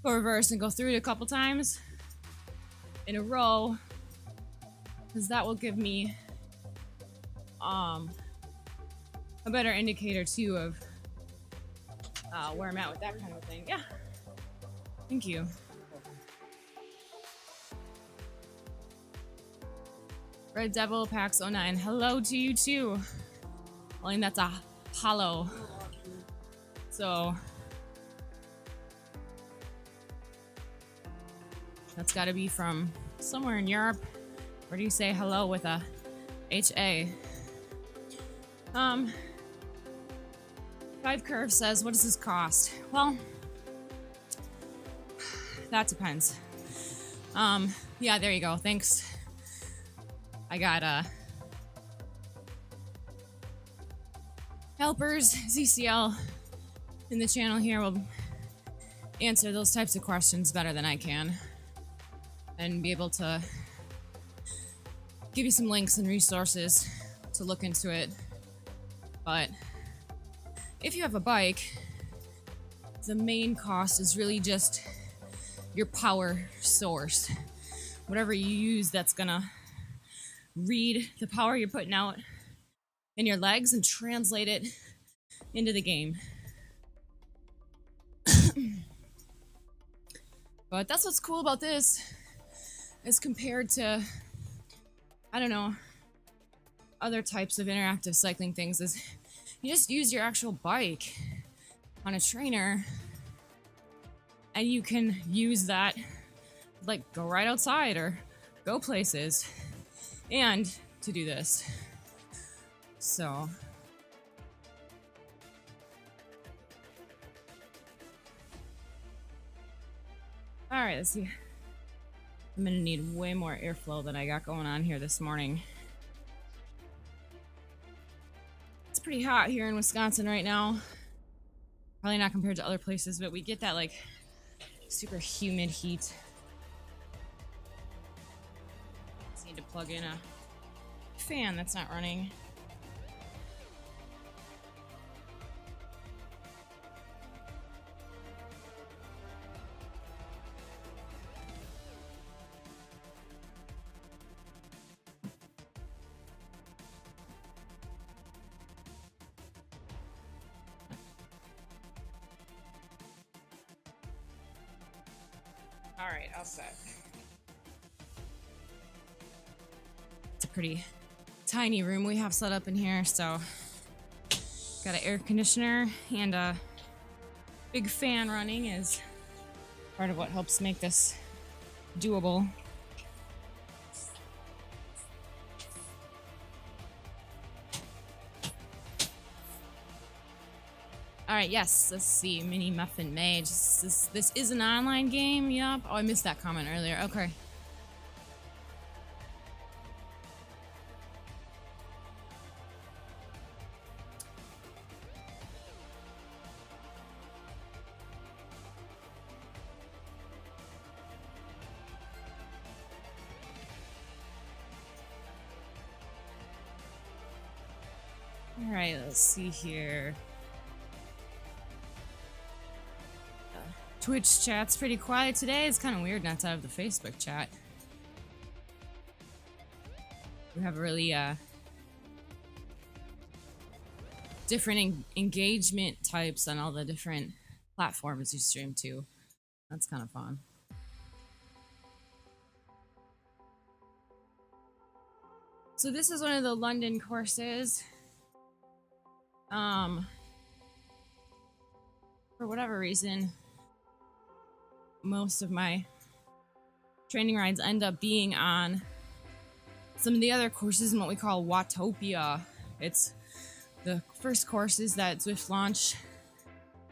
go reverse and go through it a couple times in a row, because that will give me a better indicator too of where I'm at with that kind of thing. Yeah. Thank you. Red Devil Pax 09. Hello to you too. I think that's a hollow. So that's got to be from somewhere in Europe. Where do you say hello with a H-A? 5 Curve says, what does this cost? Well, that depends. Yeah, there you go. Thanks. I got helpers, ZCL in the channel here will answer those types of questions better than I can and be able to give you some links and resources to look into it. But if you have a bike, the main cost is really just your power source. Whatever you use that's gonna read the power you're putting out in your legs and translate it into the game. But that's what's cool about this as compared to, I don't know, other types of interactive cycling things, is you just use your actual bike on a trainer and you can use that, like, go right outside or go places and to do this. So all right, let's see. I'm gonna need way more airflow than I got going on here this morning. It's pretty hot here in Wisconsin right now. Probably not compared to other places, but we get that like super humid heat. Just need to plug in a fan that's not running. All right, all set. It's a pretty tiny room we have set up in here, so got an air conditioner and a big fan running is part of what helps make this doable. All right, yes, let's see. Mini Muffin Mage. This is an online game, yup. Oh, I missed that comment earlier. Okay. All right, let's see here. Twitch chat's pretty quiet today. It's kind of weird not to have the Facebook chat. We have really different engagement types on all the different platforms you stream to. That's kind of fun. So this is one of the London courses. For whatever reason, most of my training rides end up being on some of the other courses in what we call Watopia. It's the first courses that Zwift launched.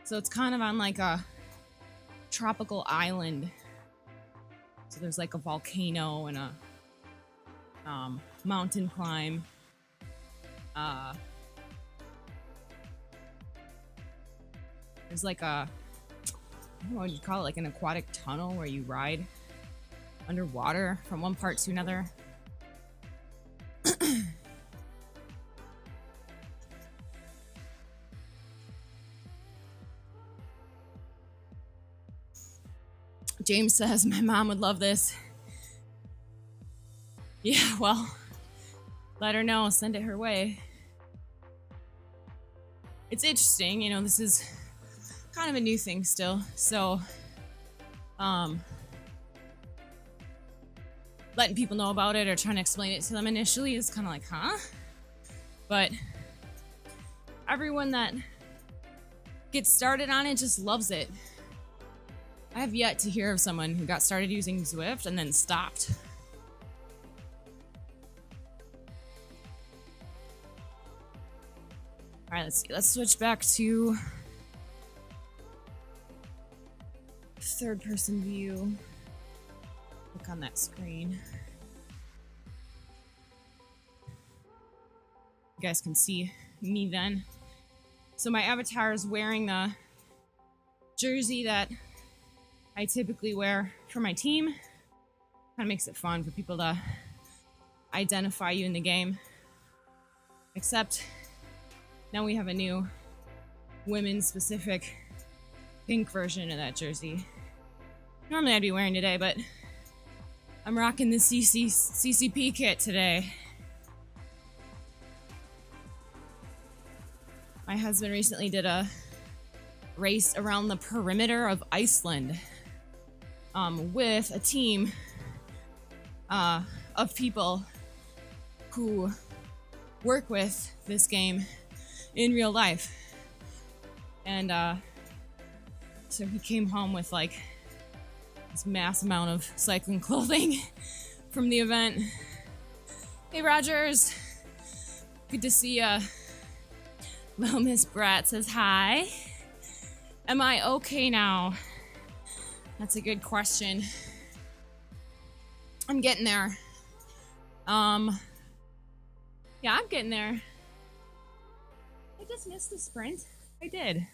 So it's kind of on like a tropical island. So there's like a volcano and a mountain climb. There's like a, what would you call it, like an aquatic tunnel where you ride underwater from one part to another. James says, my mom would love this. Yeah, well, let her know. Send it her way. It's interesting, you know, this is kind of a new thing still. So, letting people know about it or trying to explain it to them initially is kind of like, huh? But everyone that gets started on it just loves it. I have yet to hear of someone who got started using Zwift and then stopped. All right, let's see. Let's switch back to third person view. Look on that screen. You guys can see me then. So my avatar is wearing the jersey that I typically wear for my team. Kind of makes it fun for people to identify you in the game. Except now we have a new women's specific pink version of that jersey. Normally I'd be wearing today, but I'm rocking the CCP kit today. My husband recently did a race around the perimeter of Iceland with a team of people who work with this game in real life. And so he came home with like this mass amount of cycling clothing from the event. Hey Rogers, good to see ya. Little Miss Brat says hi. Am I okay now? That's a good question. I'm getting there. Yeah, I'm getting there. I just missed the sprint. I did.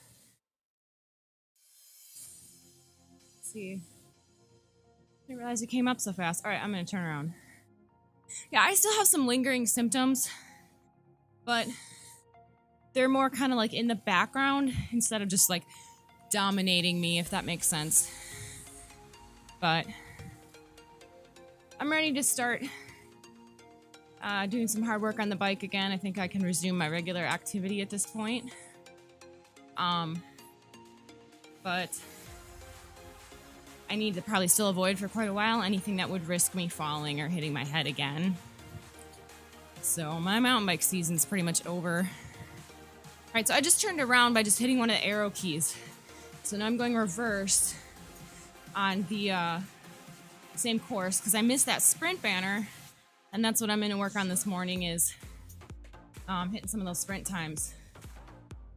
Let's see. I didn't realize it came up so fast. All right, I'm gonna turn around. Yeah, I still have some lingering symptoms, but they're more kind of like in the background instead of just like dominating me, if that makes sense. But I'm ready to start doing some hard work on the bike again. I think I can resume my regular activity at this point. But I need to probably still avoid for quite a while anything that would risk me falling or hitting my head again. So my mountain bike season's pretty much over. All right, so I just turned around by just hitting one of the arrow keys. So now I'm going reverse on the same course because I missed that sprint banner, and that's what I'm going to work on this morning is hitting some of those sprint times.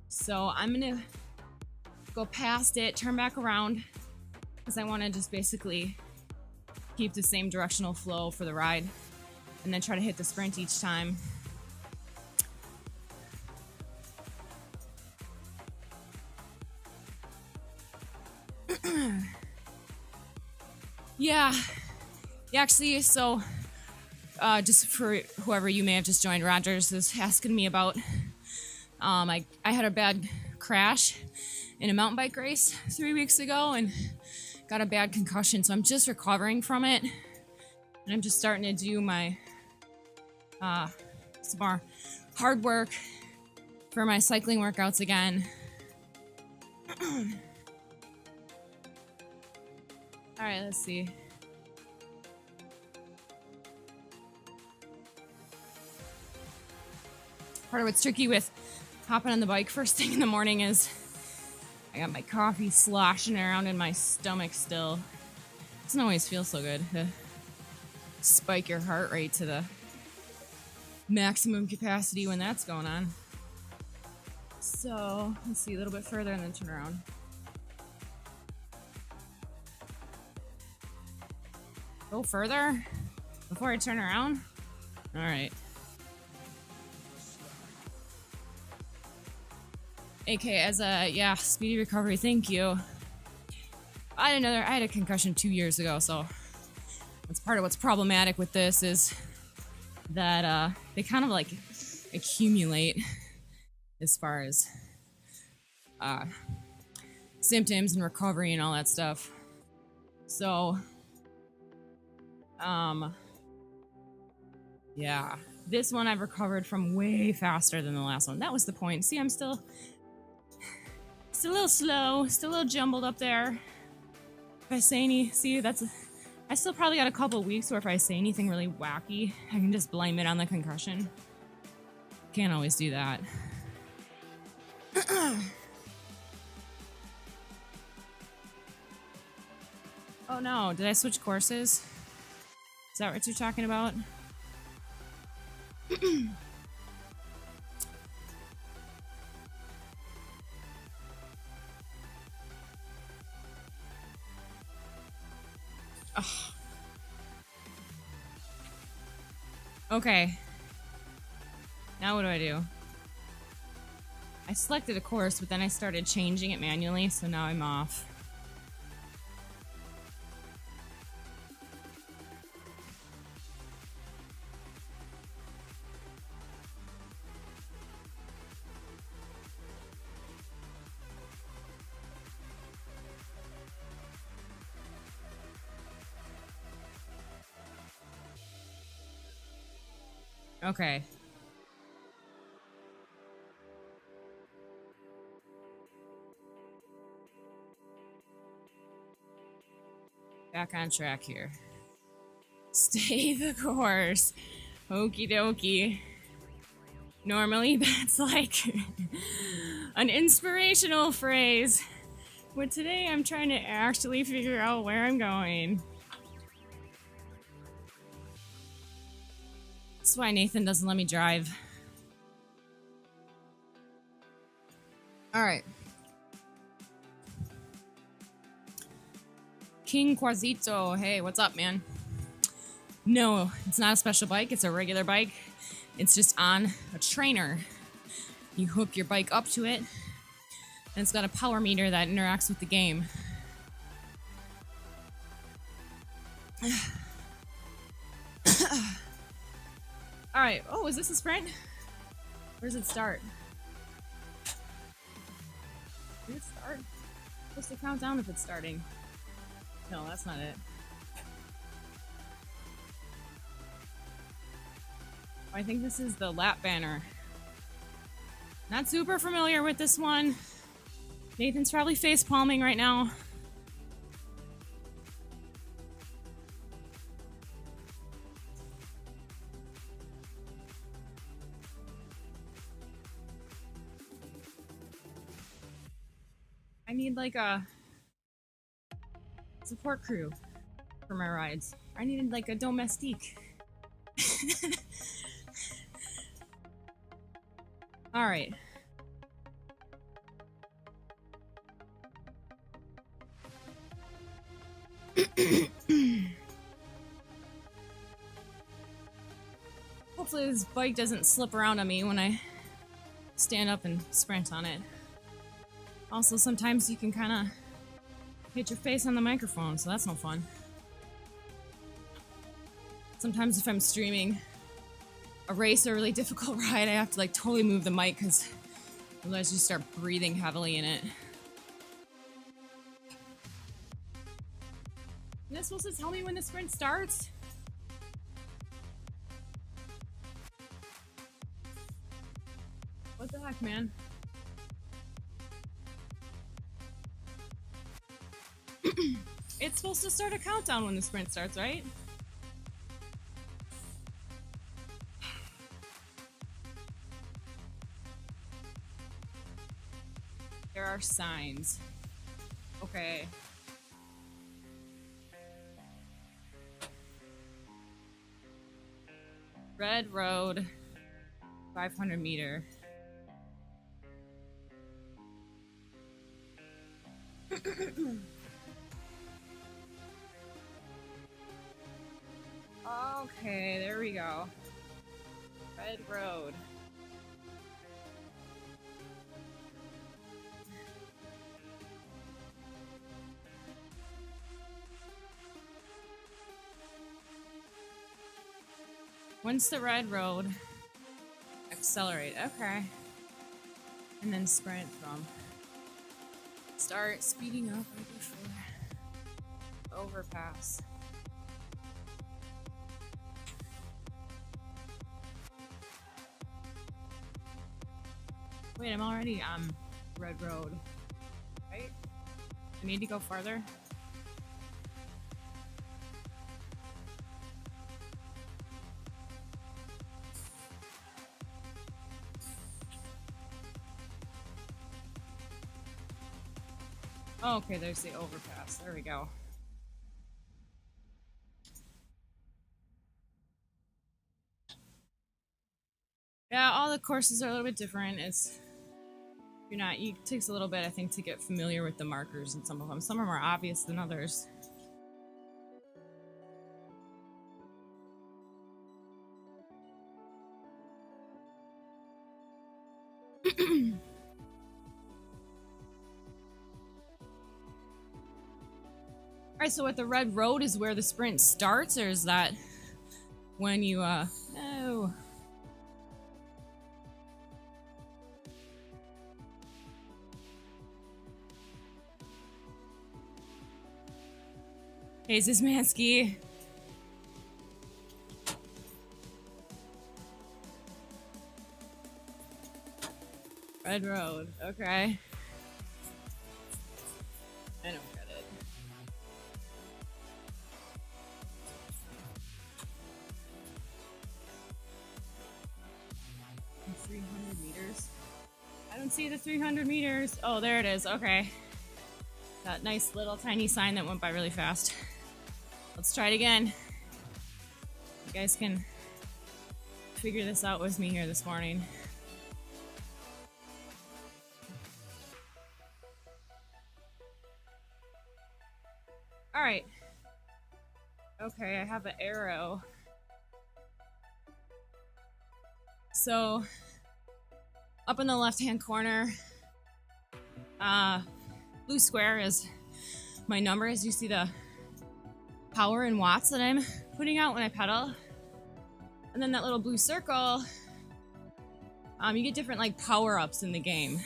So I'm going to go past it, turn back around, because I want to just basically keep the same directional flow for the ride, and then try to hit the sprint each time. Yeah, actually, so just for whoever you may have just joined, Rogers is asking me about, I had a bad crash in a mountain bike race 3 weeks ago and got a bad concussion, so I'm just recovering from it, and I'm just starting to do my some more hard work for my cycling workouts again. All right, let's see. Part of what's tricky with hopping on the bike first thing in the morning is I got my coffee sloshing around in my stomach still. It doesn't always feel so good to spike your heart rate to the maximum capacity when that's going on. So, let's see, a little bit further and then turn around. Go further before I turn around? All right. AK, as a, speedy recovery, thank you. I had a concussion 2 years ago, so that's part of what's problematic with this is that they kind of like accumulate as far as symptoms and recovery and all that stuff. So, yeah. This one I've recovered from way faster than the last one. That was the point. See, I'm still a little slow, still a little jumbled up there. If I say I still probably got a couple weeks where if I say anything really wacky, I can just blame it on the concussion. Can't always do that. Oh no, did I switch courses? Is that what you're talking about? Oh. Okay. Now what do? I selected a course, but then I started changing it manually, so now I'm off. Okay. Back on track here. Stay the course. Okie dokie. Normally that's like an inspirational phrase. But today I'm trying to actually figure out where I'm going. That's why Nathan doesn't let me drive. Alright. King Quasito. Hey, what's up, man? No, it's not a special bike. It's a regular bike. It's just on a trainer. You hook your bike up to it, and it's got a power meter that interacts with the game. Alright. Oh, is this a sprint? Where does it start? Did it start? It's supposed to count down if it's starting. No, that's not it. I think this is the lap banner. Not super familiar with this one. Nathan's probably face palming right now. I need like a support crew for my rides. I needed like a domestique. All right. Hopefully this bike doesn't slip around on me when I stand up and sprint on it. Also, sometimes you can kind of hit your face on the microphone, so that's no fun. Sometimes if I'm streaming a race or a really difficult ride, I have to like totally move the mic because otherwise you start breathing heavily in it. Isn't it supposed to tell me when the sprint starts? What the heck, man? It's supposed to start a countdown when the sprint starts, right? There are signs. Okay. Red road, 500 meter. Okay, there we go. Red road. Once the red road, accelerate. Okay. And then sprint from. Start speeding up right before. Overpass. Wait, I'm already on Red Road, right? I need to go farther. Oh, okay, there's the overpass. There we go. Yeah, all the courses are a little bit different. It takes a little bit, I think, to get familiar with the markers in some of them. Some are more obvious than others. Alright, so at the red road is where the sprint starts, or is that when you, no. Hey, is this Mansky? Red road, okay. I don't get it. And 300 meters? I don't see the 300 meters. Oh, there it is, okay. That nice little tiny sign that went by really fast. Let's try it again. You guys can figure this out with me here this morning. Alright. Okay, I have an arrow. So, up in the left-hand corner, blue square is my number, as you see the power in watts that I'm putting out when I pedal. And then that little blue circle, you get different like power-ups in the game.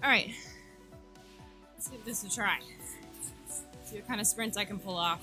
Alright. Let's give this a try. See what kind of sprints I can pull off.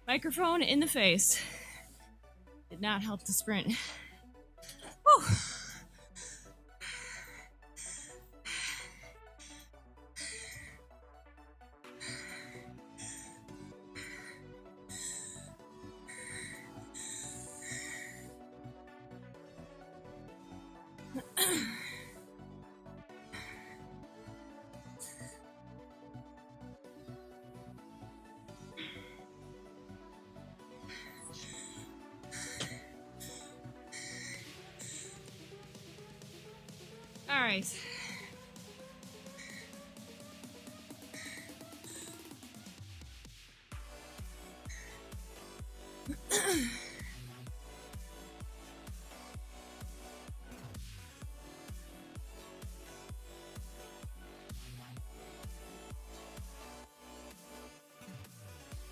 Microphone in the face. Did not help the sprint. Whew. All right.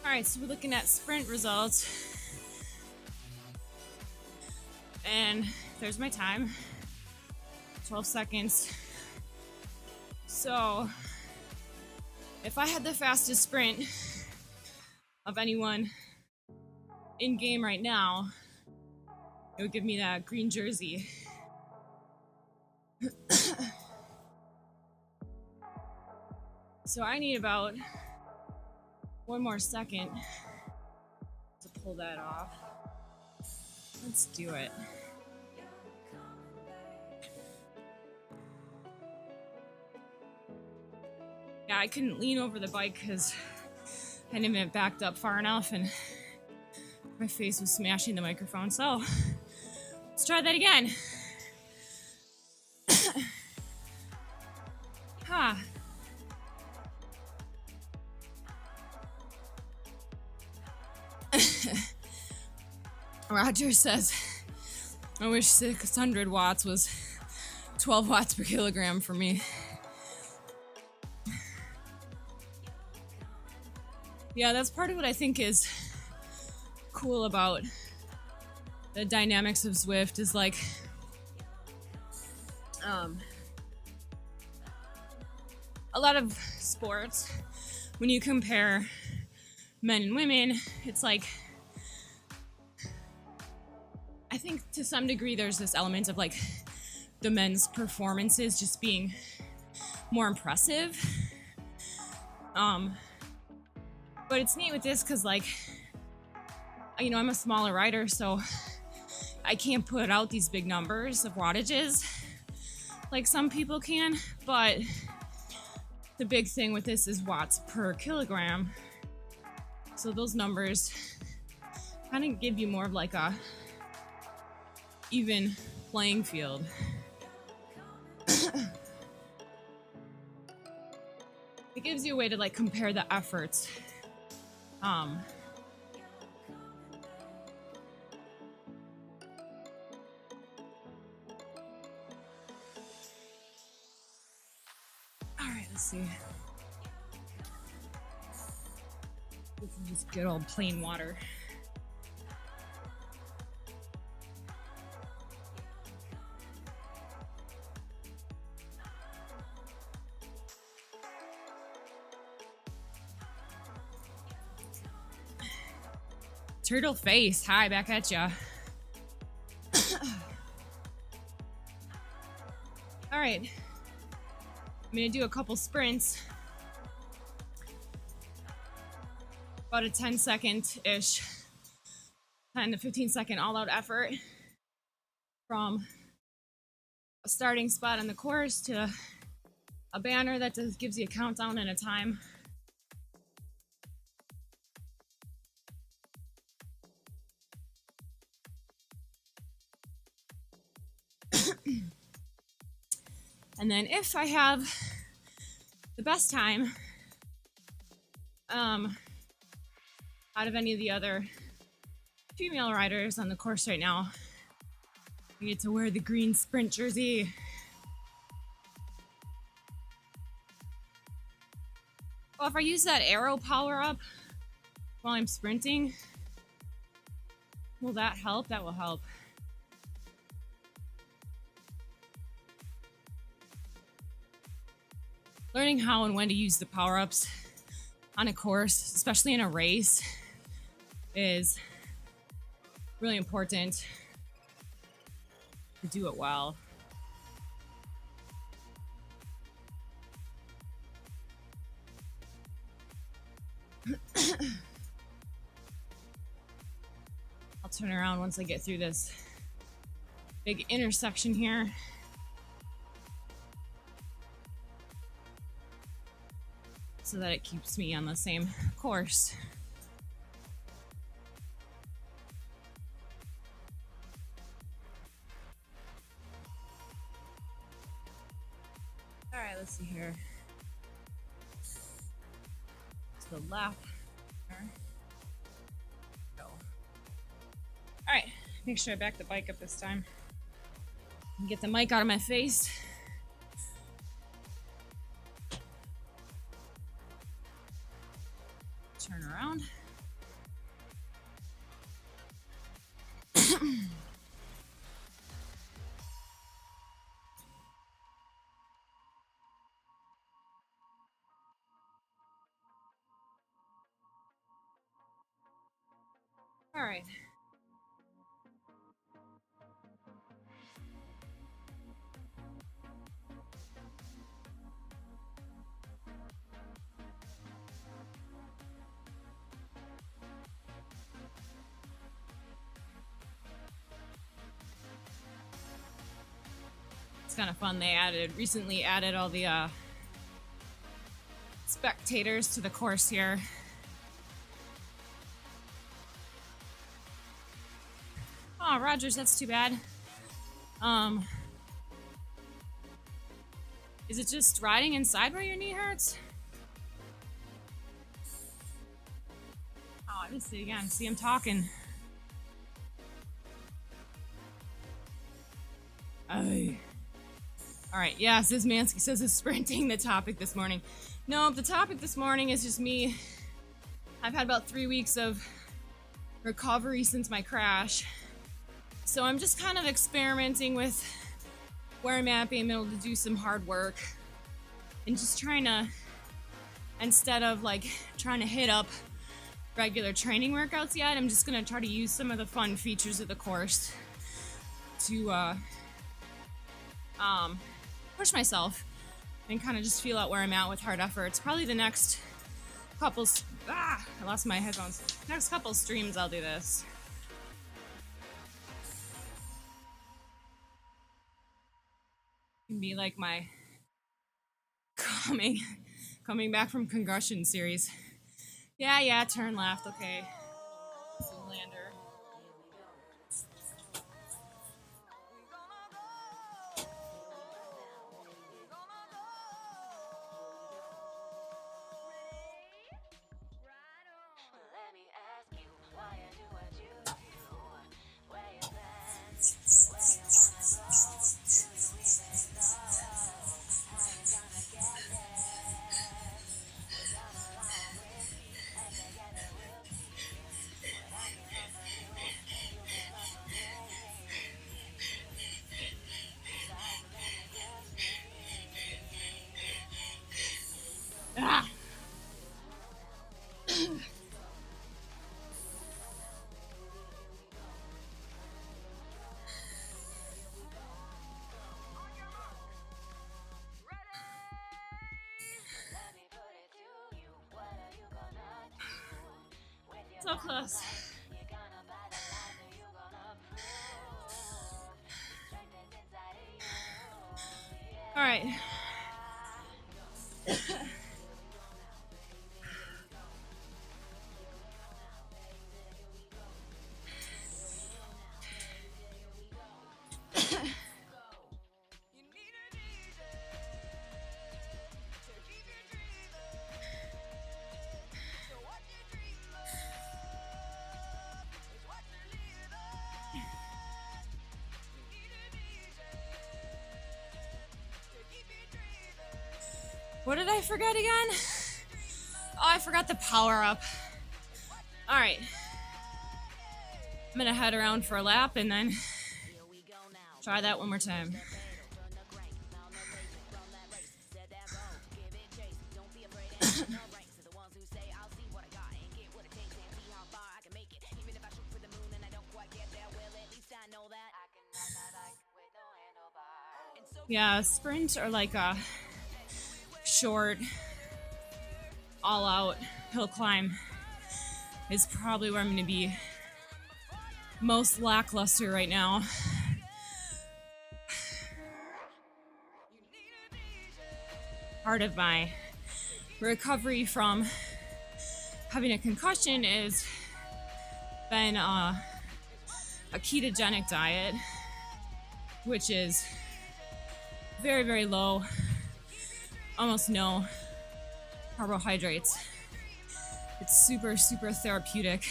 All right, so we're looking at sprint results. And there's my time. 12 seconds. So, if I had the fastest sprint of anyone in game right now, it would give me that green jersey. So I need about one more second to pull that off. Let's do it. Yeah, I couldn't lean over the bike because I didn't even backed up far enough and my face was smashing the microphone. So let's try that again. Ha. Roger says, I wish 600 watts was 12 watts per kilogram for me. Yeah, that's part of what I think is cool about the dynamics of Zwift is like, a lot of sports, when you compare men and women, it's like, I think to some degree there's this element of like the men's performances just being more impressive. But it's neat with this because like, you know, I'm a smaller rider, so I can't put out these big numbers of wattages like some people can, but the big thing with this is watts per kilogram. So those numbers kind of give you more of like a even playing field. It gives you a way to like compare the efforts. All right, let's see. This is just good old plain water. Turtle face, hi, back at ya. All right, I'm gonna do a couple sprints. About a 10-second-ish, 10 to 15-second all-out effort from a starting spot on the course to a banner that just gives you a countdown and a time. And then if I have the best time out of any of the other female riders on the course right now, I get to wear the green sprint jersey. Well, if I use that arrow power up while I'm sprinting, will that help? That will help. Learning how and when to use the power-ups on a course, especially in a race, is really important to do it well. I'll turn around once I get through this big intersection here. So that it keeps me on the same course. All right, let's see here. To the left. Go. All right, make sure I back the bike up this time. Get the mic out of my face. Turn around. All right. It's kind of fun. They recently added all the spectators to the course here. Oh, Rogers, that's too bad. Um, is it just riding inside where your knee hurts? Oh, I missed it again. See, I'm talking. Aye. All right, yeah, says Mansky says it's sprinting the topic this morning. No, the topic this morning is just me. I've had about 3 weeks of recovery since my crash. So I'm just kind of experimenting with where I'm at, being able to do some hard work and just trying to, instead of like trying to hit up regular training workouts yet, I'm just going to try to use some of the fun features of the course to push myself and kind of just feel out where I'm at with hard efforts. Probably the next couple, I lost my headphones. Next couple streams I'll do this. Can be like my coming back from concussion series. Yeah, turn left, okay. Zoolander. So close. All right. What did I forget again? Oh, I forgot the power up. All right. I'm gonna head around for a lap and then try that one more time. Yeah, sprint or like a short, all-out hill climb is probably where I'm going to be most lackluster right now. Part of my recovery from having a concussion has been a ketogenic diet, which is very, very low, almost no carbohydrates. It's super, super therapeutic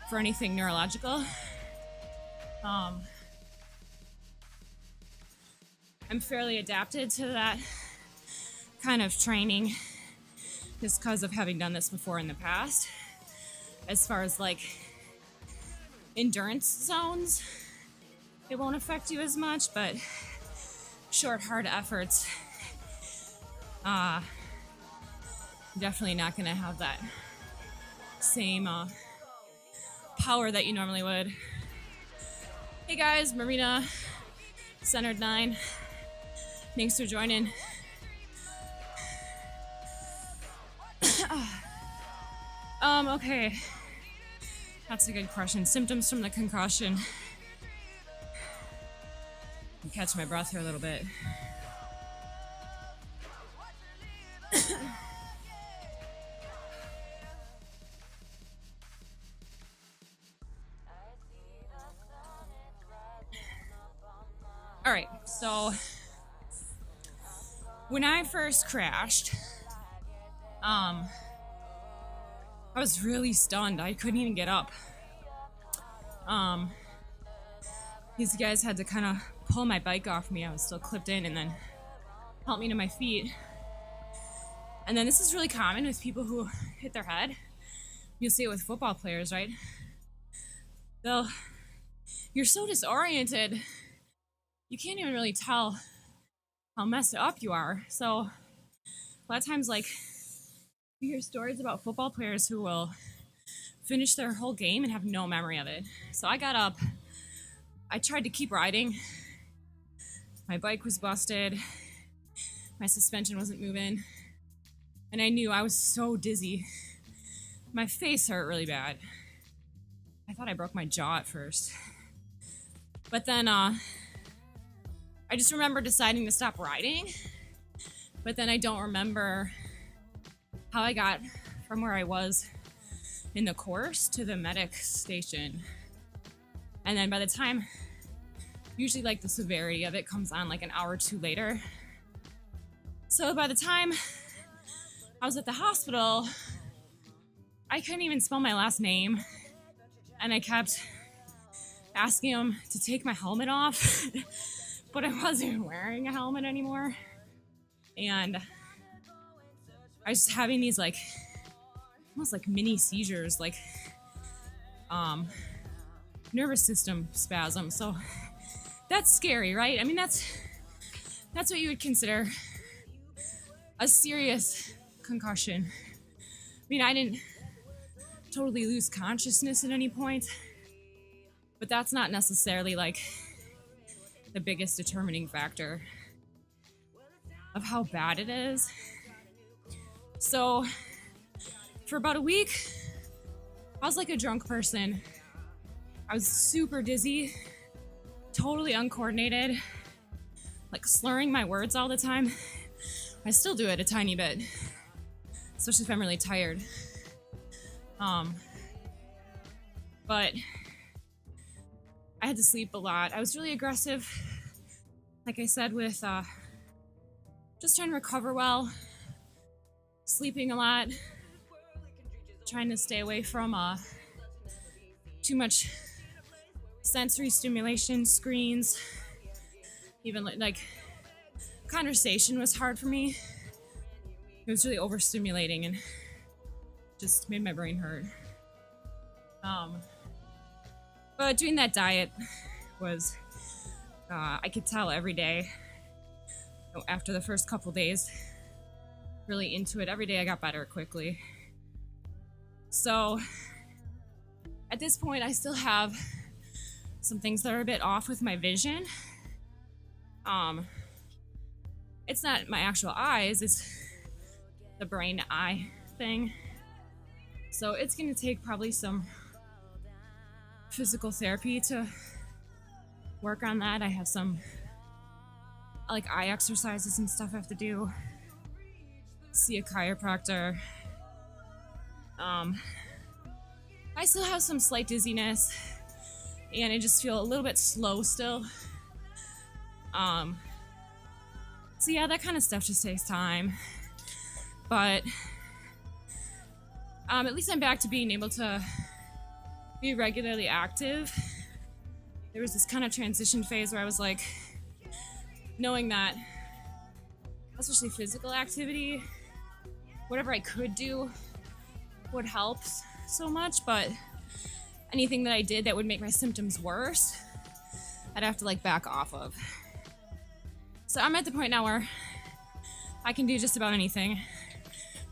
for anything neurological. I'm fairly adapted to that kind of training just because of having done this before in the past. As far as like endurance zones, it won't affect you as much, but short, hard efforts, definitely not going to have that same power that you normally would. Hey guys, Marina, Centered 9. Thanks for joining. Okay. That's a good question. Symptoms from the concussion. I'll catch my breath here a little bit. right, so when I first crashed, I was really stunned. I couldn't even get up. These guys had to kind of pull my bike off me. I was still clipped in, and then help me to my feet. And then this is really common with people who hit their head. You'll see it with football players, right? You're so disoriented, you can't even really tell how messed up you are. So a lot of times, like, you hear stories about football players who will finish their whole game and have no memory of it. So I got up, I tried to keep riding. My bike was busted, my suspension wasn't moving, and I knew I was so dizzy. My face hurt really bad. I thought I broke my jaw at first. But then I just remember deciding to stop riding. But then I don't remember how I got from where I was in the course to the medic station. And then by the time, usually like the severity of it comes on like an hour or two later. So by the time I was at the hospital, I couldn't even spell my last name. And I kept asking him to take my helmet off, but I wasn't even wearing a helmet anymore. And I was having these like, almost like mini seizures, like nervous system spasm. So that's scary, right? I mean, that's what you would consider a serious concussion. I mean, I didn't totally lose consciousness at any point, but that's not necessarily like the biggest determining factor of how bad it is. So for about a week, I was like a drunk person. I was super dizzy, totally uncoordinated, like slurring my words all the time. I still do it a tiny bit, especially if I'm really tired. But I had to sleep a lot. I was really aggressive, like I said, with just trying to recover well, sleeping a lot, trying to stay away from too much sensory stimulation, screens. Even like conversation was hard for me. It was really overstimulating and just made my brain hurt. But doing that diet was, I could tell every day, after the first couple days, really into it. Every day I got better quickly. So at this point, I still have some things that are a bit off with my vision. It's not my actual eyes, it's the brain eye thing. So it's gonna take probably some physical therapy to work on that. I have some like eye exercises and stuff I have to do. See a chiropractor. I still have some slight dizziness and I just feel a little bit slow still. So yeah, that kind of stuff just takes time. But at least I'm back to being able to be regularly active. There was this kind of transition phase where I was like, knowing that, especially physical activity, whatever I could do would help so much, but anything that I did that would make my symptoms worse, I'd have to like back off of. So I'm at the point now where I can do just about anything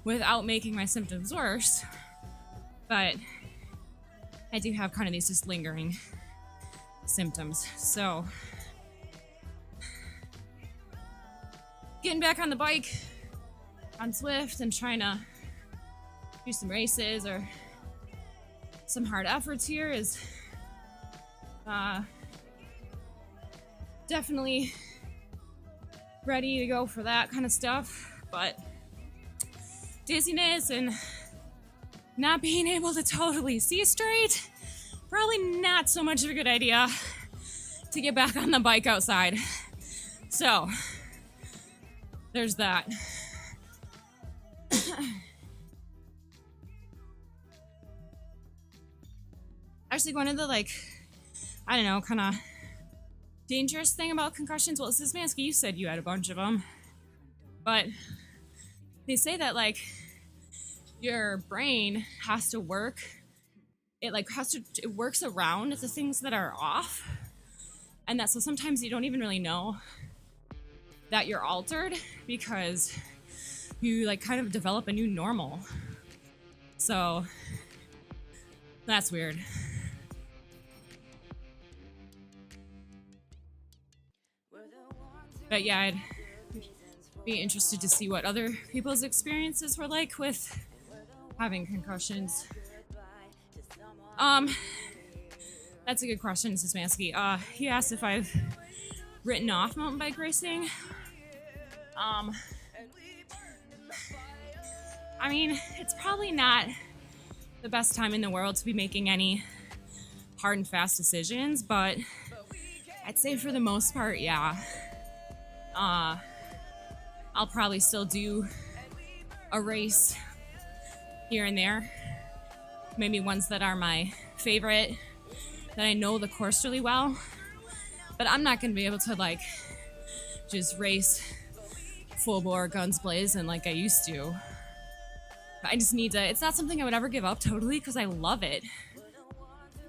without making my symptoms worse, but I do have kind of these just lingering symptoms. So getting back on the bike on Zwift and trying to do some races or some hard efforts here is definitely ready to go for that kind of stuff. But dizziness and not being able to totally see straight, probably not so much of a good idea to get back on the bike outside. So, there's that. Actually, one of the, like, I don't know, kind of dangerous thing about concussions, well, Szymanski, you said you had a bunch of them, but they say that, like, your brain has to work, it works around the things that are off, and that so sometimes you don't even really know that you're altered because you, like, kind of develop a new normal. So that's weird. But yeah, I'd be interested to see what other people's experiences were like with having concussions. That's a good question, Szymanski. He asked if I've written off mountain bike racing. I mean, it's probably not the best time in the world to be making any hard and fast decisions, but I'd say for the most part, yeah. I'll probably still do a race here and there. Maybe ones that are my favorite, that I know the course really well. But I'm not going to be able to, like, just race full bore guns blazing like I used to. I just need to, it's not something I would ever give up totally because I love it.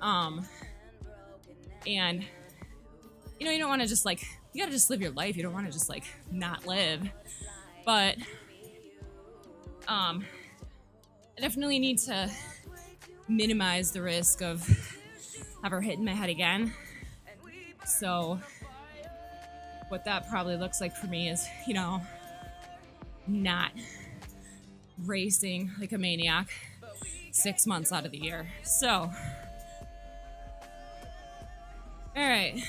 And, you know, you don't want to just, like, you got to just live your life. You don't want to just, like, not live. But, I definitely need to minimize the risk of ever hitting my head again. So what that probably looks like for me is, you know, not racing like a maniac 6 months out of the year. So, all right.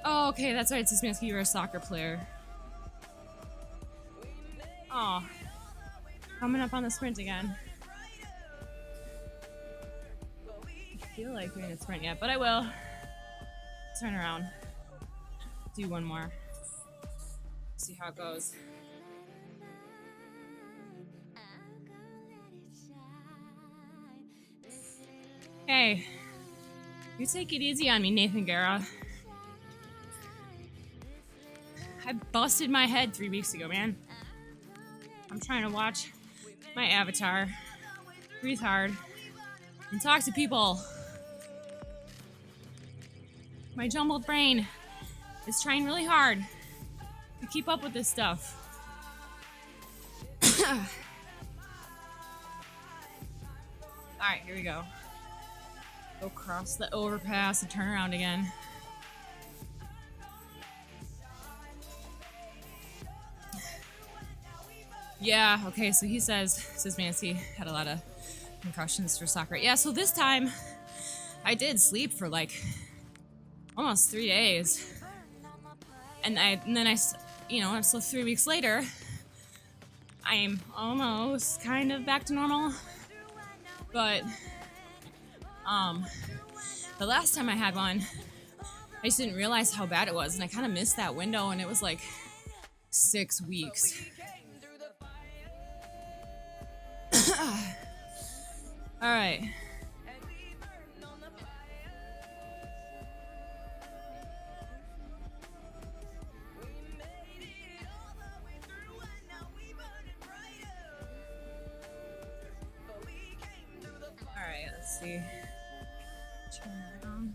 Oh, okay, that's right, Szymanski, you were a soccer player. Oh, coming up on the sprint again. I feel like doing a sprint yet, but I will. Turn around. Do one more. See how it goes. Hey, you take it easy on me, Nathan Guerra. I busted my head 3 weeks ago, man. I'm trying to watch my avatar, breathe hard, and talk to people. My jumbled brain is trying really hard to keep up with this stuff. Alright, here we go. Go cross the overpass and turn around again. Yeah, okay, so he says Nancy had a lot of concussions for soccer. Yeah, so this time I did sleep for like almost 3 days. And then I, you know, so 3 weeks later, I'm almost kind of back to normal. But, the last time I had one, I just didn't realize how bad it was. And I kind of missed that window, and it was like 6 weeks. All right. Let's see. Turn around.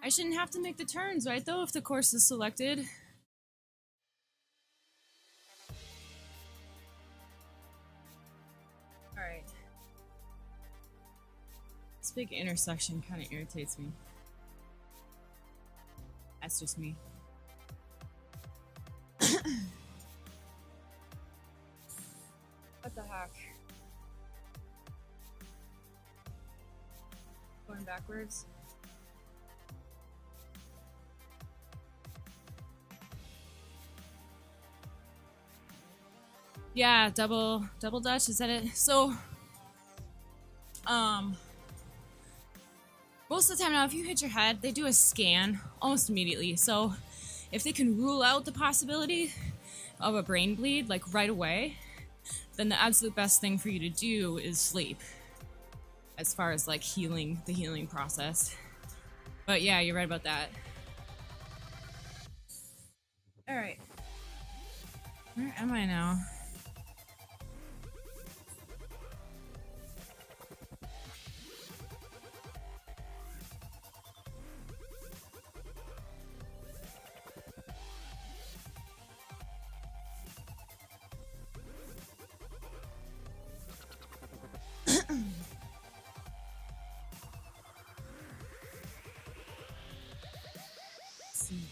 I shouldn't have to make the turns, right, though, if the course is selected. Alright. This big intersection kind of irritates me. That's just me. What the heck? Going backwards? Yeah, double Dutch, is that it? So, um, most of the time now, if you hit your head, they do a scan almost immediately. So, if they can rule out the possibility of a brain bleed, like right away, then the absolute best thing for you to do is sleep, as far as like the healing process. But yeah, you're right about that. All right. Where am I now? Let's see.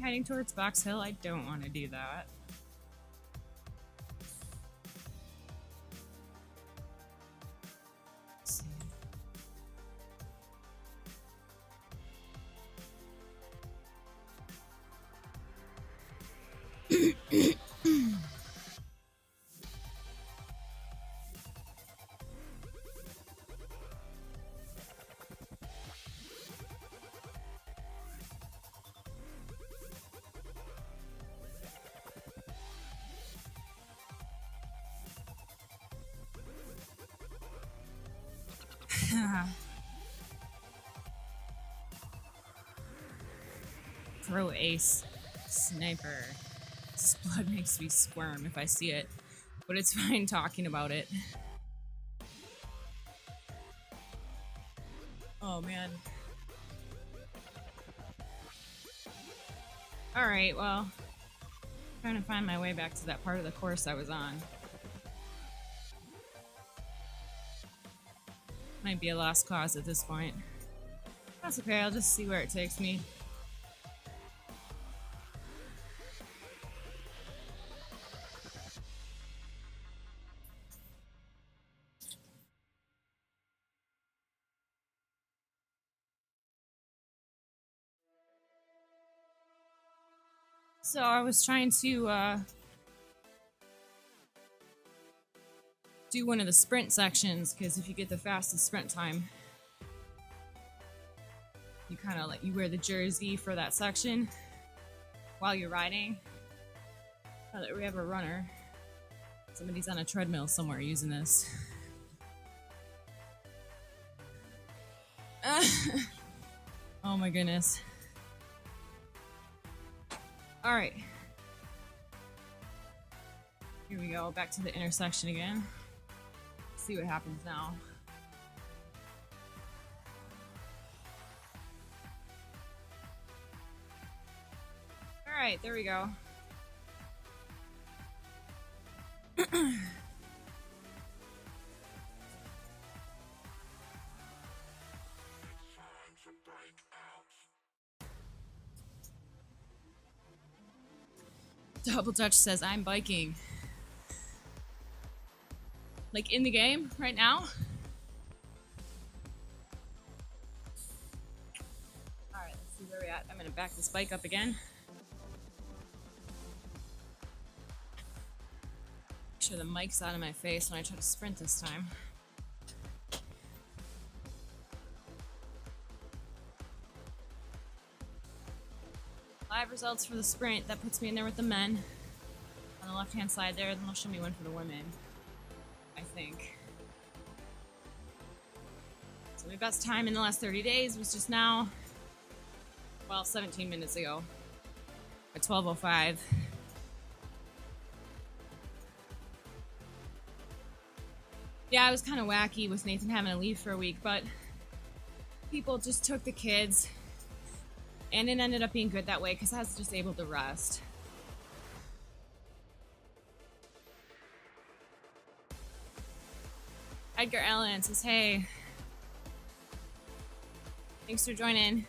Heading towards Box Hill? I don't want to do that. Let's see. Pro ace sniper. This blood makes me squirm if I see it, but it's fine talking about it. Oh man. Alright, well, trying to find my way back to that part of the course I was on. Might be a lost cause at this point. That's okay, I'll just see where it takes me. So I was trying to do one of the sprint sections, because if you get the fastest sprint time, you kind of like, you wear the jersey for that section while you're riding. Now that we have a runner, somebody's on a treadmill somewhere using this. Oh my goodness. All right. Here we go, back to the intersection again. Let's see what happens now. All right, there we go. Double Dutch says, I'm biking. Like in the game right now? Alright, let's see where we're at. I'm gonna back this bike up again. Make sure the mic's out of my face when I try to sprint this time. Live results for the sprint. That puts me in there with the men. On the left-hand side there, then they'll show me one for the women. I think. So my best time in the last 30 days was just now. Well, 17 minutes ago. At 12:05. Yeah, it was kind of wacky with Nathan having to leave for a week, but people just took the kids. And it ended up being good that way because I was just able to rest. Edgar Allen says, hey. Thanks for joining.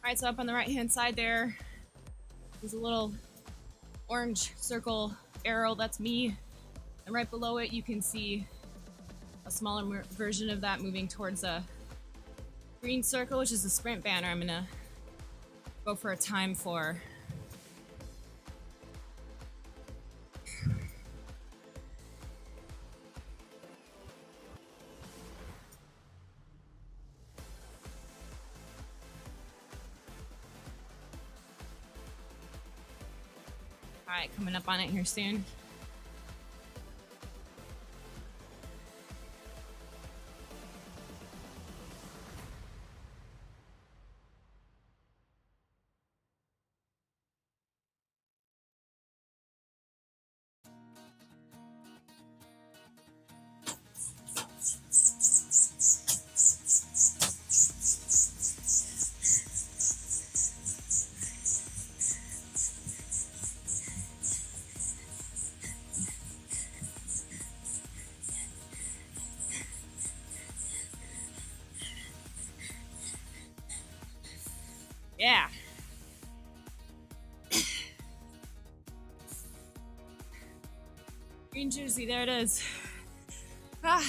Alright, so up on the right hand side there's a little orange circle arrow, that's me. And right below it you can see a smaller version of that moving towards a green circle, which is the sprint banner. I'm gonna go for a time for. Alright, coming up on it here soon. Yeah. Green jersey, there it is. Ah.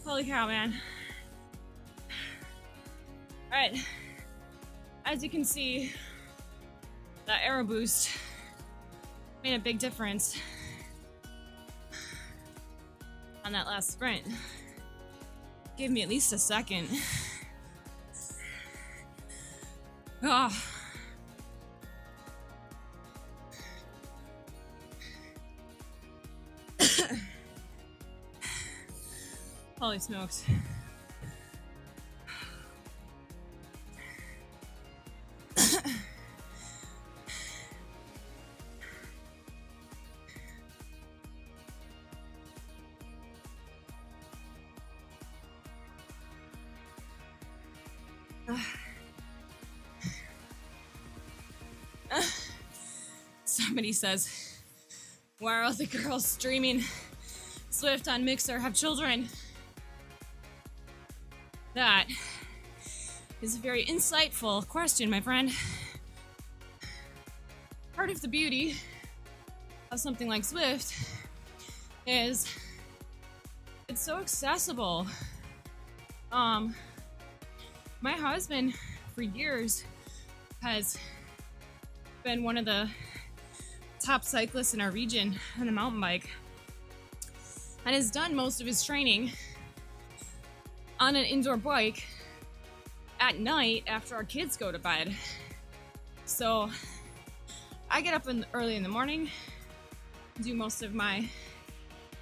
Holy cow, man. Alright. As you can see, that arrow boost made a big difference on that last sprint. Gave me at least a second. Oh. Holy smokes. Somebody says, why are all the girls streaming Zwift on Mixer have children? That is a very insightful question, my friend. Part of the beauty of something like Zwift is it's so accessible. My husband for years has been one of the top cyclists in our region on a mountain bike and has done most of his training on an indoor bike at night after our kids go to bed. So I get up early in the morning, do most of my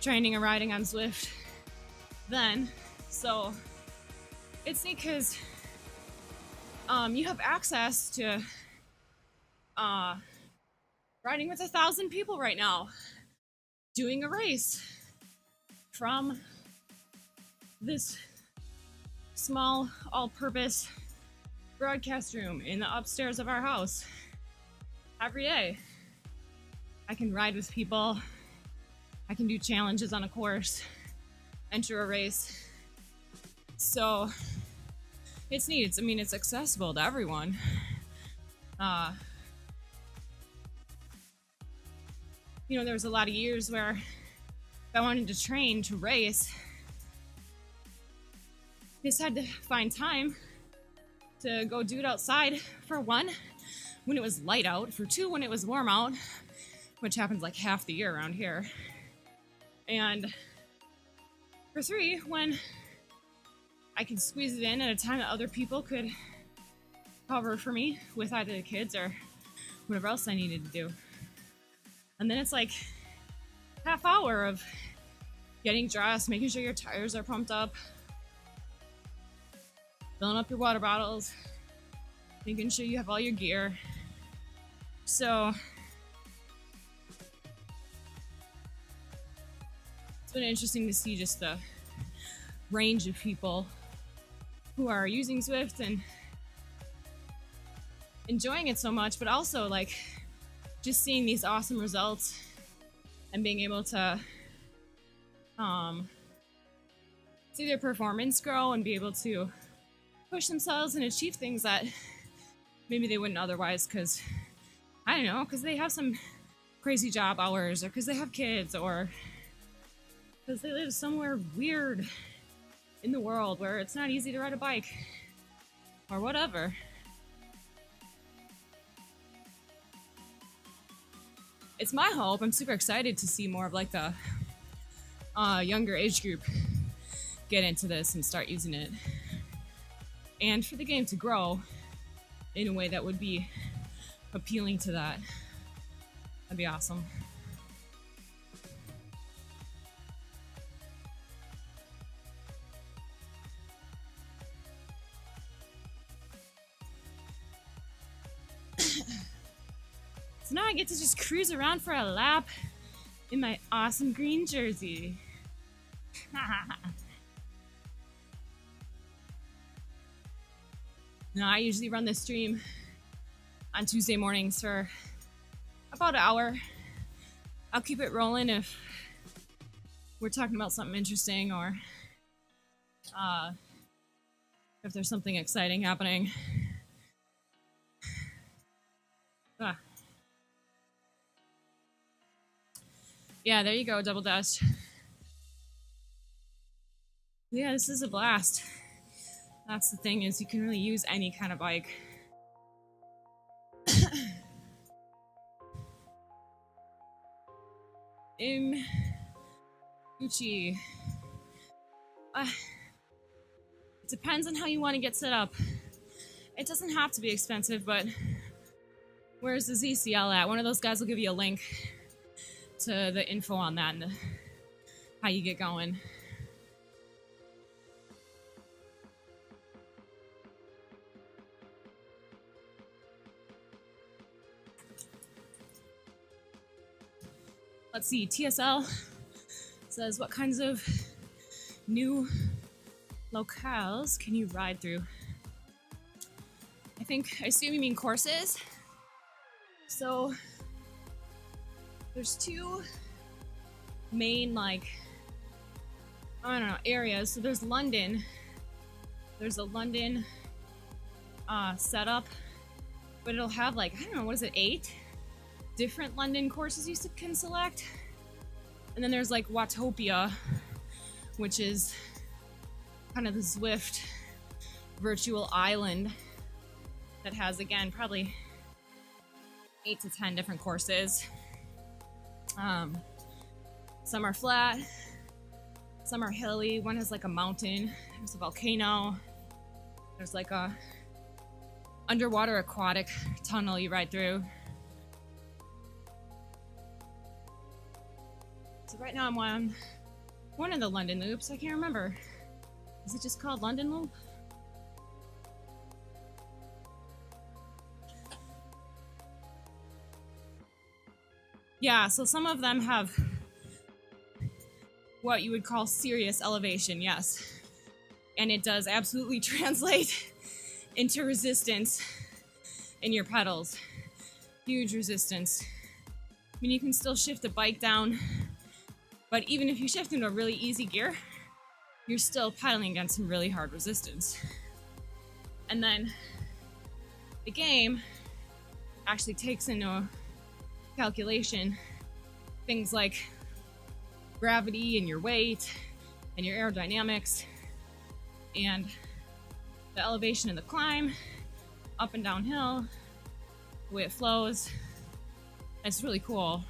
training and riding on Zwift then. So it's neat because you have access to riding with 1,000 people right now, doing a race from this small all-purpose broadcast room in the upstairs of our house every day. I can ride with people, I can do challenges on a course, enter a race. So it's neat. It's accessible to everyone. There was a lot of years where if I wanted to train to race, I just had to find time to go do it outside, for one, when it was light out, for two, when it was warm out, which happens like half the year around here, and for three, when I could squeeze it in at a time that other people could cover for me with either the kids or whatever else I needed to do. And then it's like half hour of getting dressed, making sure your tires are pumped up, filling up your water bottles, making sure you have all your gear. So it's been interesting to see just the range of people who are using Zwift and enjoying it so much, but also like just seeing these awesome results and being able to see their performance grow and be able to push themselves and achieve things that maybe they wouldn't otherwise, because I don't know, because they have some crazy job hours, or because they have kids, or because they live somewhere weird in the world where it's not easy to ride a bike, or whatever. It's my hope. I'm super excited to see more of like the younger age group get into this and start using it, and for the game to grow in a way that would be appealing to that. That'd be awesome. So now I get to just cruise around for a lap in my awesome green jersey. Now I usually run this stream on Tuesday mornings for about an hour. I'll keep it rolling if we're talking about something interesting, or if there's something exciting happening. Yeah, there you go, Double Dash. Yeah, this is a blast. That's the thing, is you can really use any kind of bike. Gucci. It depends on how you want to get set up. It doesn't have to be expensive, but where's the ZCL at? One of those guys will give you a link to the info on that and how you get going. Let's see, TSL says, what kinds of new locales can you ride through? I assume you mean courses. So there's two main, areas. So there's London. There's a London setup, but it'll have 8 different London courses you can select. And then there's Watopia, which is kind of the Zwift virtual island that has, again, probably 8 to 10 different courses. Some are flat, some are hilly. One has a mountain, there's a volcano, there's a underwater aquatic tunnel you ride through. So right now I'm on one of the London loops. I can't remember. Is it just called London Loop? Yeah, so some of them have what you would call serious elevation, yes. And it does absolutely translate into resistance in your pedals. Huge resistance. I mean, you can still shift the bike down, but even if you shift into a really easy gear, you're still pedaling against some really hard resistance. And then the game actually takes into calculation things like gravity and your weight and your aerodynamics and the elevation of the climb, up and downhill, the way it flows. It's really cool.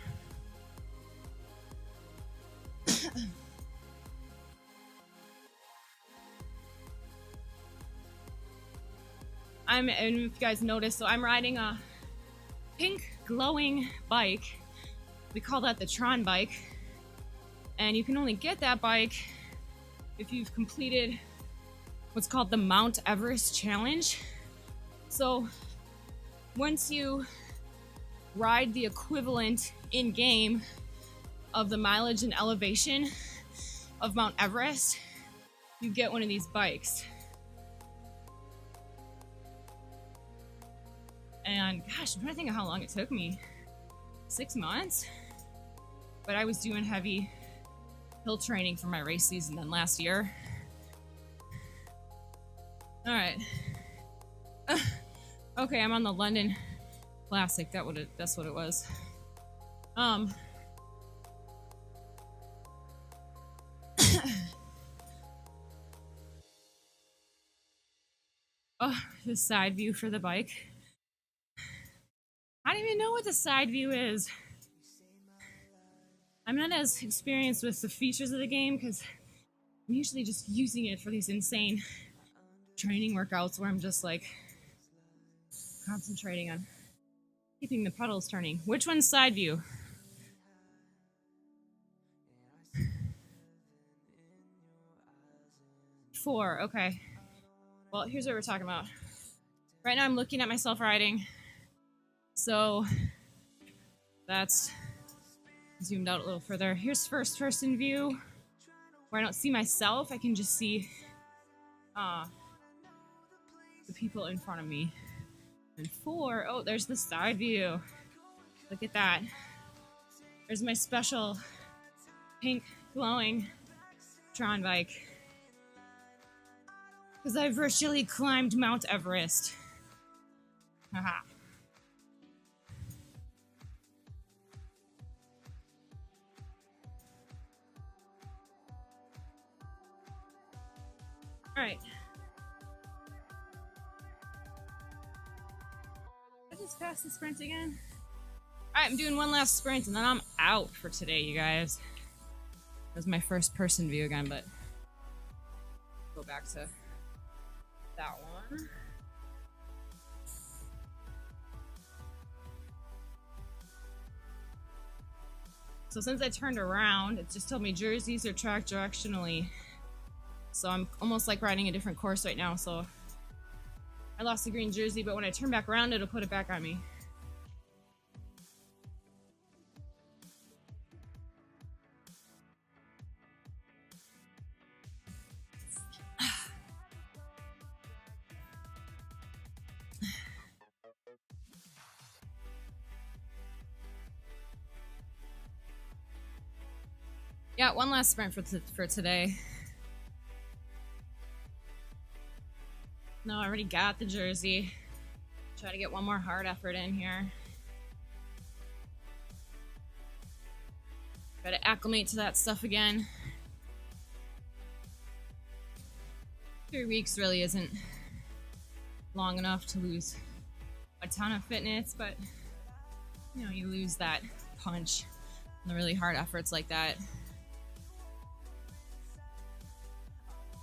And if you guys notice, so I'm riding a pink glowing bike. We call that the Tron bike. And you can only get that bike if you've completed what's called the Mount Everest Challenge. So once you ride the equivalent in-game of the mileage and elevation of Mount Everest, you get one of these bikes. And gosh, I'm trying to think of how long it took me. 6 months. But I was doing heavy hill training for my race season then last year. All right. Okay, I'm on the London Classic. That's what it was. Oh, the side view for the bike. I don't even know what the side view is. I'm not as experienced with the features of the game because I'm usually just using it for these insane training workouts where I'm just like concentrating on keeping the puddles turning. Which one's side view? Four, okay. Well, here's what we're talking about. Right now I'm looking at myself riding. So that's zoomed out a little further. Here's first person view where I don't see myself. I can just see the people in front of me. And 4, oh, there's the side view. Look at that. There's my special pink glowing Tron bike. Because I virtually climbed Mount Everest. Haha. Alright. I just passed the sprint again. Alright, I'm doing one last sprint and then I'm out for today, you guys. That was my first person view again, but go back to that one. So since I turned around, it just told me jerseys are tracked directionally. So I'm almost like riding a different course right now. So I lost the green jersey, but when I turn back around, it'll put it back on me. Yeah, one last sprint for today. No, I already got the jersey. Try to get one more hard effort in here. Try to acclimate to that stuff again. 3 weeks really isn't long enough to lose a ton of fitness, but you know, you lose that punch and the really hard efforts like that.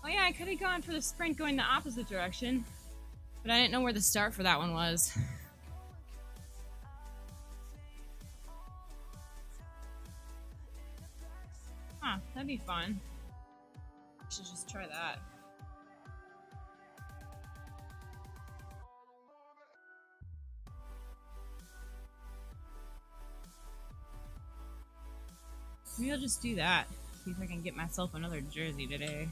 Oh yeah, I could have gone for the sprint going the opposite direction, but I didn't know where the start for that one was. Huh, that'd be fun. I should just try that. Maybe I'll just do that. See if I can get myself another jersey today.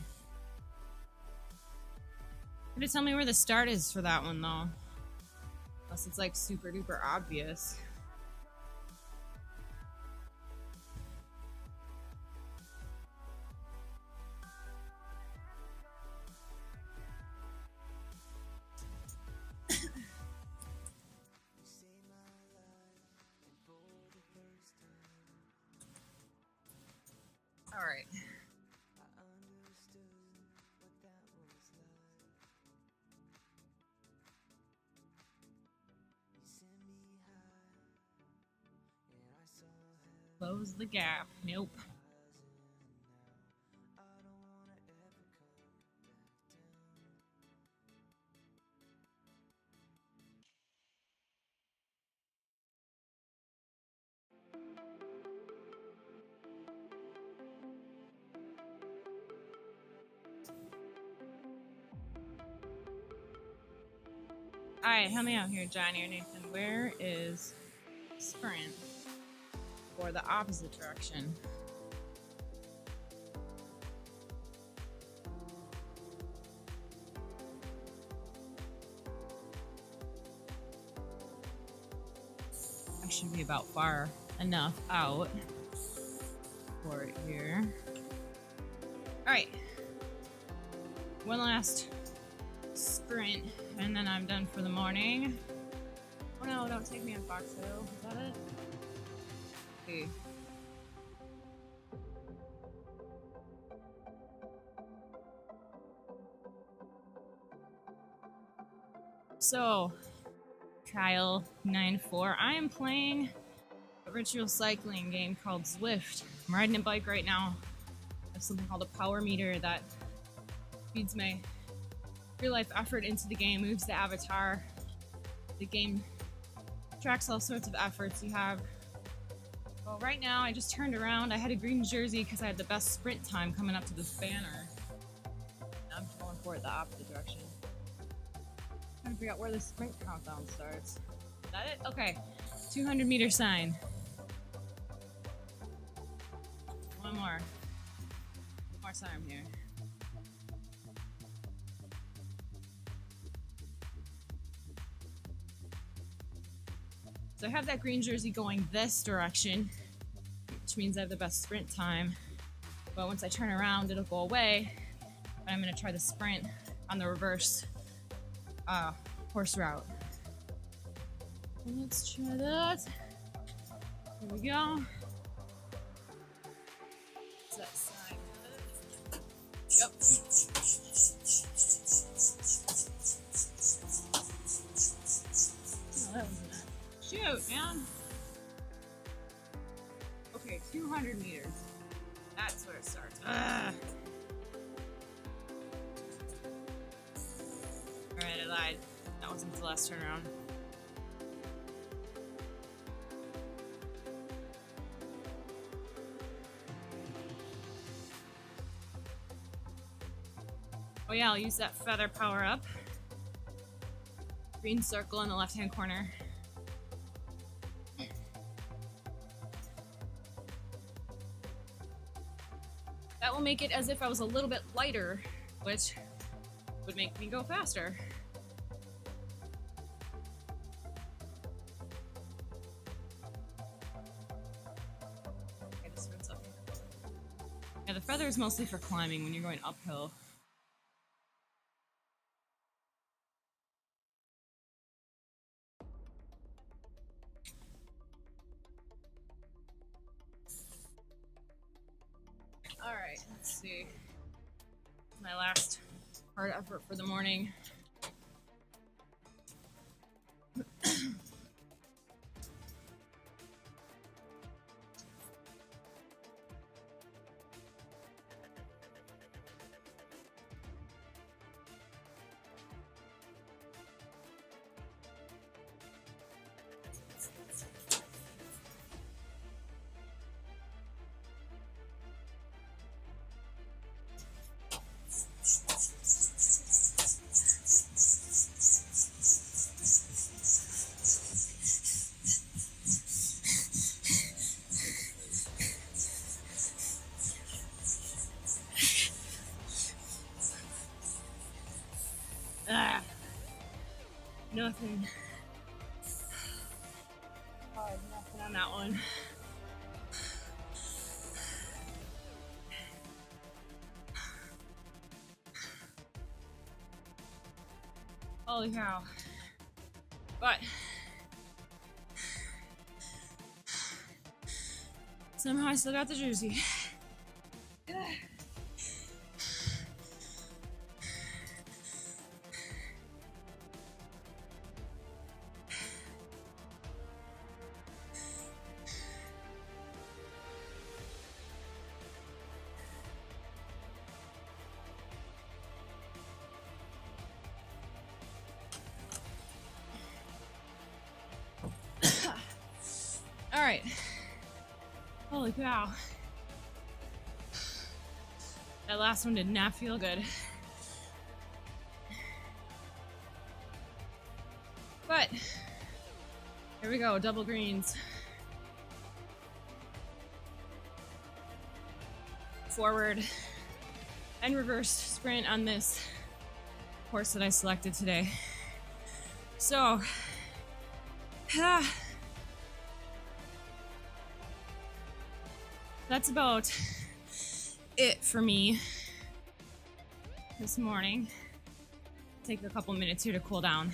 Could you tell me where the start is for that one though? Unless it's like super duper obvious. All right. Close the gap. Nope. Alright, help me out here, Johnny or Nathan. Where is sprint for the opposite direction? I should be about far enough out for it here. Alright. One last sprint, and then I'm done for the morning. Oh no, don't take me on Fox Hill. Is that it? Okay. So, Kyle 94. I am playing a virtual cycling game called Zwift. I'm riding a bike right now. I have something called a power meter that feeds my real life effort into the game, moves the avatar. The game tracks all sorts of efforts you have. Well, right now I just turned around. I had a green jersey because I had the best sprint time coming up to this banner. I'm going for it the opposite direction. I'm trying to figure out where the sprint countdown starts. Is that it? Okay. 200 meter sign. One more. One more time here. So I have that green jersey going this direction, which means I have the best sprint time. But once I turn around, it'll go away. And I'm gonna try the sprint on the reverse horse route. Let's try that. Here we go. What's that sign? Yep. Oh, that wasn't it. Shoot, man. Okay, 200 meters. That's where it starts. Ugh. Alright, I lied. That wasn't the last turnaround. Oh yeah, I'll use that feather power up. Green circle in the left-hand corner. That will make it as if I was a little bit lighter, which would make me go faster. Okay, this one's up. Yeah, the feather is mostly for climbing when you're going uphill. Alright, let's see. My last hard effort for the morning. Nothing. Oh, nothing on that one. Holy cow. But somehow I still got the jersey. All right. Holy cow. That last one did not feel good. But here we go, double greens. Forward and reverse sprint on this course that I selected today. So, that's about it for me this morning. Take a couple minutes here to cool down.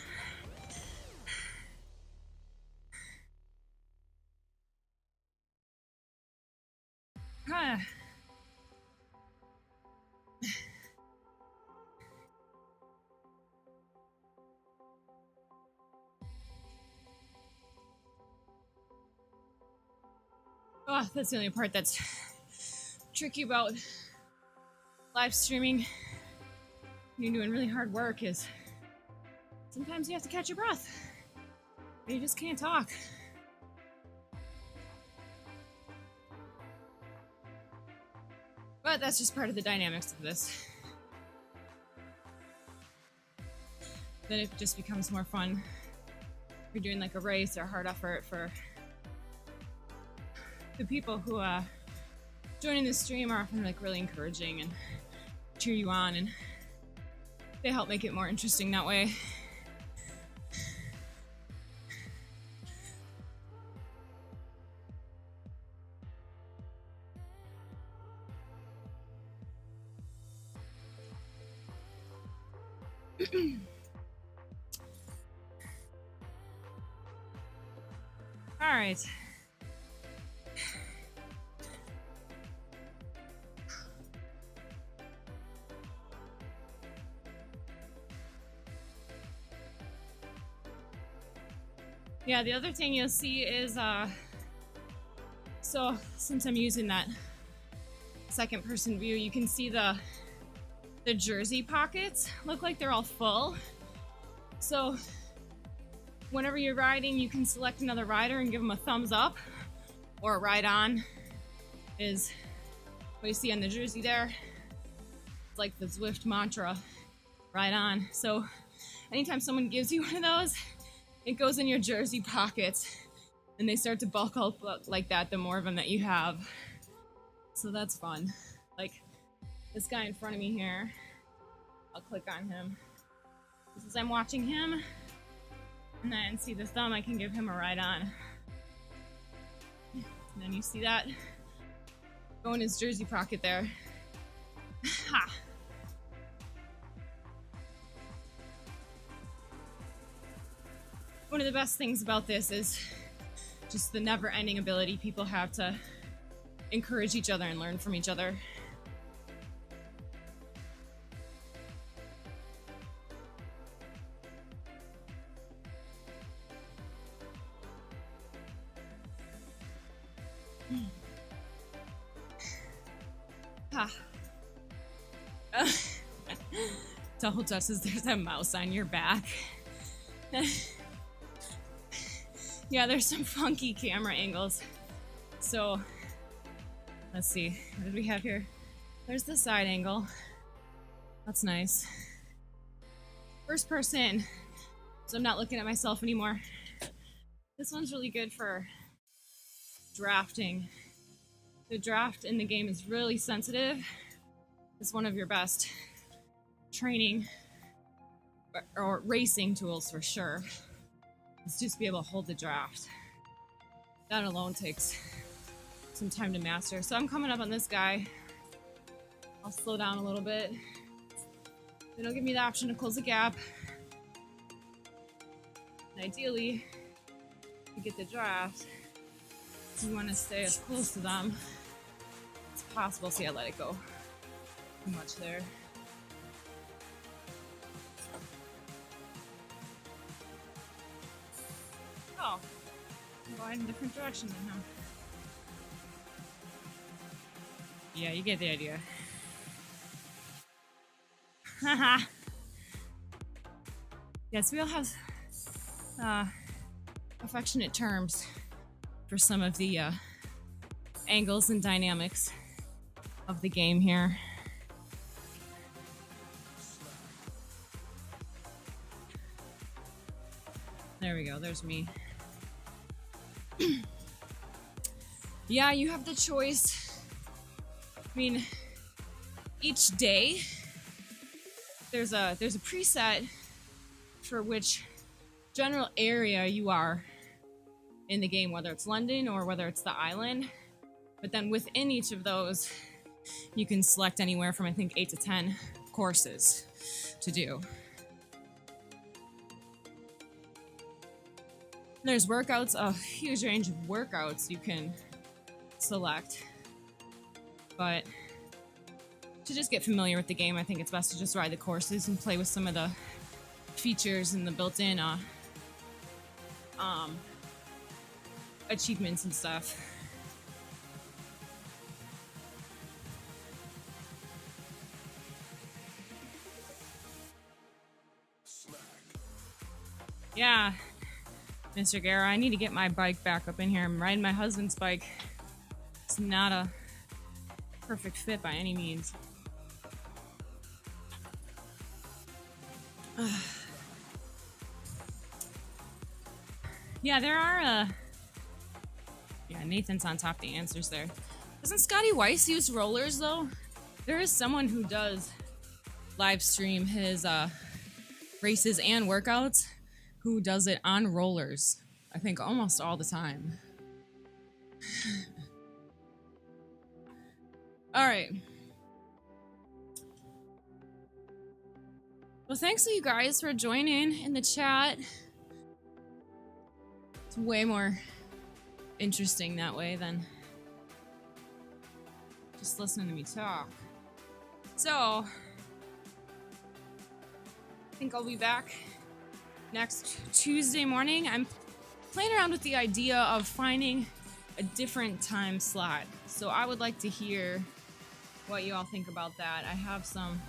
Oh, that's the only part that's tricky about live streaming when you're doing really hard work is sometimes you have to catch your breath. You just can't talk. But that's just part of the dynamics of this. Then it just becomes more fun. If you're doing like a race or hard effort for the people who joining the stream are often like really encouraging and cheer you on, and they help make it more interesting that way. All right. Yeah, the other thing you'll see is, so since I'm using that second person view, you can see the jersey pockets look like they're all full. So whenever you're riding, you can select another rider and give them a thumbs up or a ride on is what you see on the jersey there. It's like the Zwift mantra, ride on. So anytime someone gives you one of those, it goes in your jersey pockets and they start to bulk up like that the more of them that you have. So that's fun. Like this guy in front of me here, I'll click on him. As I'm watching him and then see the thumb, I can give him a ride on. And then you see that go in his jersey pocket there. Ha! One of the best things about this is just the never-ending ability people have to encourage each other and learn from each other. Double Justice, there's a mouse on your back. Yeah, there's some funky camera angles. So, let's see. What did we have here? There's the side angle. That's nice. First person. So I'm not looking at myself anymore. This one's really good for drafting. The draft in the game is really sensitive. It's one of your best training or racing tools for sure. It's just be able to hold the draft. That alone takes some time to master. So I'm coming up on this guy. I'll slow down a little bit. It'll give me the option to close the gap. And ideally, to get the draft, you want to stay as close to them as possible. See, I let it go too much there. Oh, I'm going in a different direction than him. Yeah, you get the idea. Haha. Yes, we all have affectionate terms for some of the angles and dynamics of the game here. There we go, there's me. Yeah, you have the choice. I mean, each day there's a preset for which general area you are in the game, whether it's London or whether it's the island. But then within each of those, you can select anywhere from, I think, 8 to 10 courses to do. There's workouts, a huge range of workouts you can select. But to just get familiar with the game, I think it's best to just ride the courses and play with some of the features and the built-in achievements and stuff. Yeah, Mr. Guerra, I need to get my bike back up in here. I'm riding my husband's bike. It's not a perfect fit by any means. Yeah, there are, yeah, Nathan's on top of the answers there. Doesn't Scotty Weiss use rollers, though? There is someone who does live stream his races and workouts who does it on rollers, I think almost all the time. All right. Well, thanks to you guys for joining in the chat. It's way more interesting that way than just listening to me talk. So, I think I'll be back next Tuesday morning. I'm playing around with the idea of finding a different time slot. So I would like to hear what you all think about that. I have some,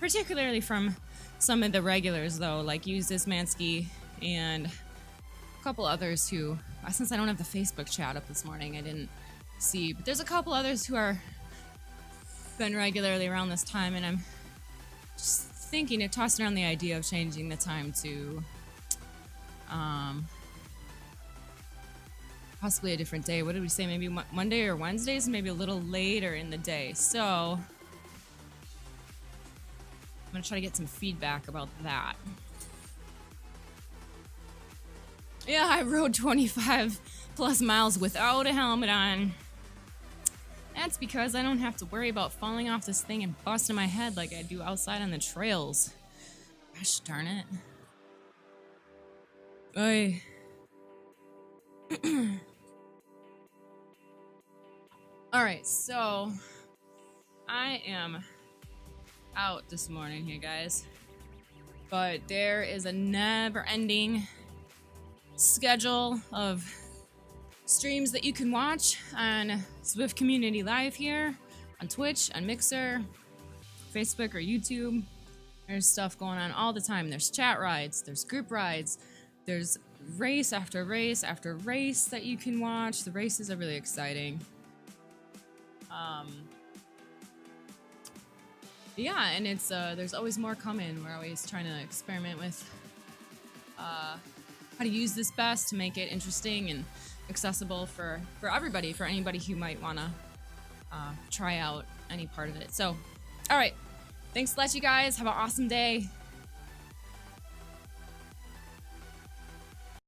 particularly from some of the regulars though, like Use This Mansky and a couple others who, since I don't have the Facebook chat up this morning, I didn't see, but there's a couple others who are been regularly around this time, and I'm just thinking of tossing around the idea of changing the time to possibly a different day. What did we say? Maybe Monday or Wednesdays, maybe a little later in the day. So I'm gonna try to get some feedback about that. Yeah, I rode 25 plus miles without a helmet on. That's because I don't have to worry about falling off this thing and busting my head like I do outside on the trails. Gosh darn it. Oy. Alright, so I am out this morning, you guys. But there is a never-ending schedule of streams that you can watch on Zwift Community Live here, on Twitch, on Mixer, Facebook, or YouTube. There's stuff going on all the time. There's chat rides, there's group rides, there's race after race after race that you can watch. The races are really exciting. Yeah, and it's there's always more coming. We're always trying to experiment with how to use this best to make it interesting and accessible for everybody, for anybody who might want to try out any part of it. So, all right. Thanks a lot, you guys. Have an awesome day.